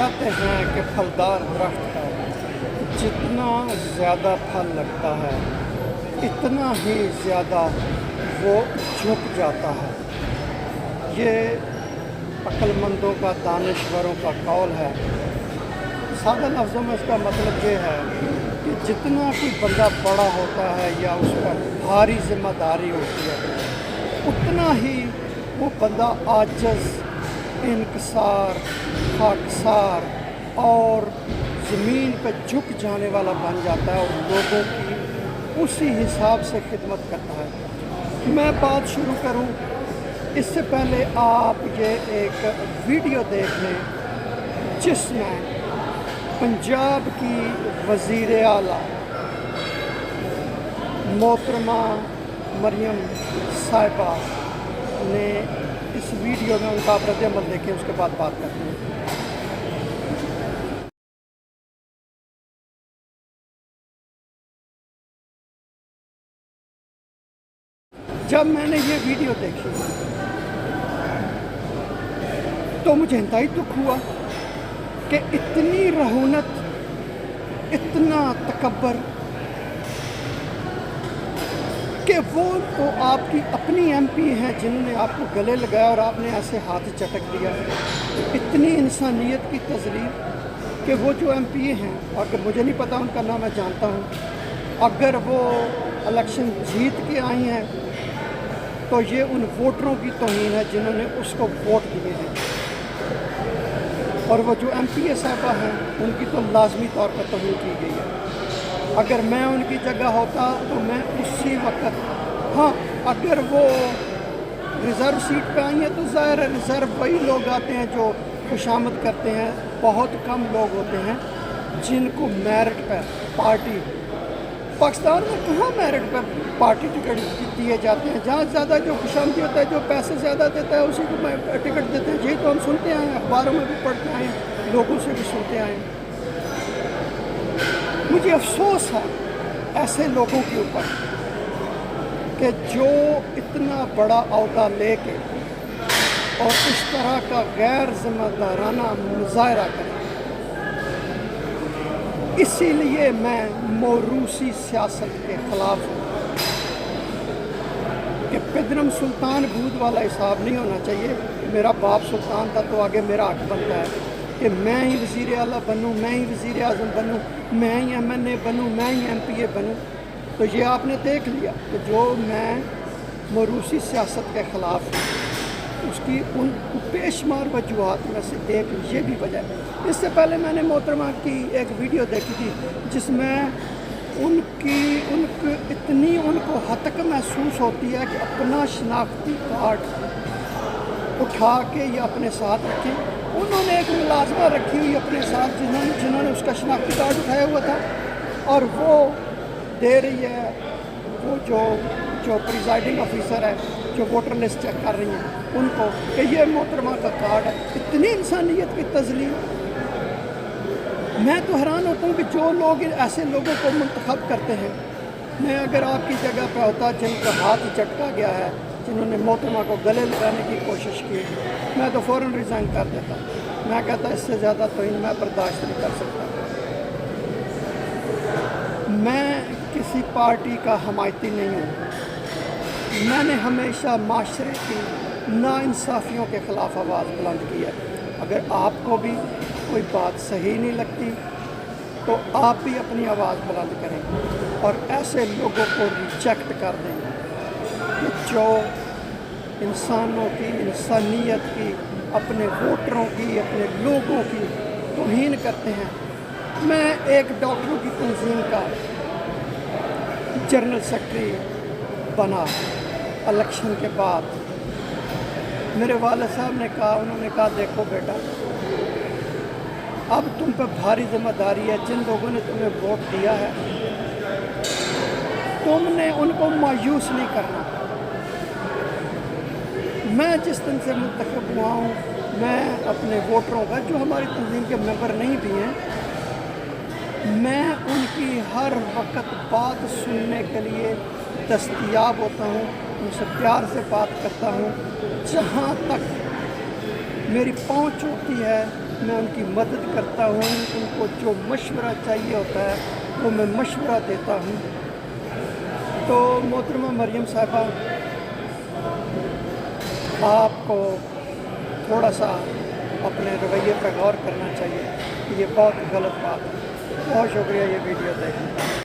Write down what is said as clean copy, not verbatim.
कहते हैं कि फलदार दरख्त का जितना ज़्यादा फल लगता है इतना ही ज़्यादा वो झुक जाता है। ये अक्लमंदों का, दानिश्वरों का कौल है। सादा लफ्ज़ों में इसका मतलब ये है कि जितना कोई बंदा बड़ा होता है या उस पर भारी जिम्मेदारी होती है उतना ही वो बंदा आजिज़, इनकसार, खाकसार और ज़मीन पर झुक जाने वाला बन जाता है और लोगों की उसी हिसाब से खिदमत करता है। मैं बात शुरू करूं इससे पहले आप ये एक वीडियो देख लें जिसमें पंजाब की वज़ीर आला मोहतरमा मरियम साहिबा ने इस वीडियो में उनका रद्द-ए-अमल देखें, उसके बाद बात करते हैं। जब मैंने ये वीडियो देखी तो मुझे इंतहाई दुख हुआ कि इतनी रहुनत, इतना तकब्बर कि वो तो आपकी अपनी एमपी हैं जिन्होंने आपको गले लगाया और आपने ऐसे हाथ चटक दिया। इतनी इंसानियत की तज़लील कि वो जो एमपी हैं, अगर मुझे नहीं पता उनका नाम, मैं जानता हूँ, अगर वो इलेक्शन जीत के आई हैं तो ये उन वोटरों की तौहीन है जिन्होंने उसको वोट दिए हैं। और वो जो एमपी साहबा हैं उनकी तो लाजमी तौर पर तौहीन की गई है। अगर मैं उनकी जगह होता तो मैं उसी वक्त, हाँ, अगर वो रिज़र्व सीट पे आई हैं तो ज़ाहिर है रिज़र्व वही लोग आते हैं जो खुशामद करते हैं। बहुत कम लोग होते हैं जिनको मेरिट पर पार्टी, पाकिस्तान में कहाँ मेरिट पर पार्टी टिकट दिए जाते हैं। जहाँ ज़्यादा जो खुशामदी होता है, जो पैसे ज़्यादा देता है उसी को टिकट देते हैं। यही तो हम सुनते आए हैं, अखबारों में भी पढ़ते आए हैं, लोगों से भी सुनते आए हैं। मुझे अफसोस है ऐसे लोगों के ऊपर कि जो इतना बड़ा अहदा लेके और इस तरह का गैर जिम्मेदाराना मुजाहरा करें। इसीलिए मैं मौरूसी सियासत के ख़िलाफ़ हूँ कि पिदरम सुल्तान बूद वाला हिसाब नहीं होना चाहिए। मेरा बाप सुल्तान था तो आगे मेरा हक बनता है कि मैं ही वज़ीर आला बनूँ, मैं ही वज़ीर आज़म बनूँ, मैं ही MNA बनूँ, मैं ही MPA बनूँ। तो ये आपने देख लिया कि जो मैं मौरूसी सियासत के ख़िलाफ़ हूँ उसकी उन बेशुमार वजूहात में से एक ये भी वजह है। इससे पहले मैंने मोहतरमा की एक वीडियो देखी थी जिसमें उनकी इतनी उनको हतक महसूस होती है कि अपना शनाख्ती कार्ड उठा के या अपने साथ रखें। उन्होंने एक मुलाजमा रखी हुई अपने साथ जिन्होंने उसका शनाख्ती कार्ड उठाया हुआ था और वो दे रही है, वो जो प्रिजाइडिंग ऑफिसर है, जो वोटर लिस्ट चेक कर रही हैं उनको, कि ये मोहतरमा का कार्ड है। इतनी इंसानियत की तज़लील। मैं तो हैरान होता हूँ कि जो लोग ऐसे लोगों को मुंतखब करते हैं। मैं अगर आपकी जगह पर होता, जिनका हाथ चटका गया है, जिन्होंने मोहतरमा को गले लगाने की कोशिश की, मैं तो फ़ौरन रिज़ाइन कर देता। मैं कहता इससे ज़्यादा तो मैं बर्दाश्त नहीं कर सकता। मैं किसी पार्टी का हमायती नहीं हूँ। मैंने हमेशा माशरे की नाइंसाफ़ियों के ख़िलाफ़ आवाज़ बुलंद की है। अगर आपको भी कोई बात सही नहीं लगती तो आप भी अपनी आवाज़ बुलंद करें और ऐसे लोगों को रिजेक्ट कर दें कि जो इंसानों की, इंसानियत की, अपने वोटरों की, अपने लोगों की तौहीन करते हैं। मैं एक डॉक्टरों की तंजीम का जनरल सेक्रेटरी बना इलेक्शन के बाद। मेरे वालिद साहब ने कहा, उन्होंने कहा देखो बेटा, अब तुम पे भारी जिम्मेदारी है। जिन लोगों ने तुम्हें वोट दिया है तुमने उनको मायूस नहीं करना। मैं जिस दिन से मुंतखब हुआ हूँ, मैं अपने वोटरों का, जो हमारी तंजीम के मेंबर नहीं भी हैं, मैं उनकी हर वक्त बात सुनने के लिए दस्तयाब होता हूँ, उनसे प्यार से बात करता हूँ। जहाँ तक मेरी पहुँच होती है میں ان کی مدد کرتا ہوں، ان کو جو مشورہ چاہیے ہوتا ہے وہ میں مشورہ دیتا ہوں۔ تو محترمہ مریم صاحبہ، آپ کو تھوڑا سا اپنے رویے پہ غور کرنا چاہیے، یہ بہت غلط بات ہے۔ بہت شکریہ یہ ویڈیو دیکھنے کا۔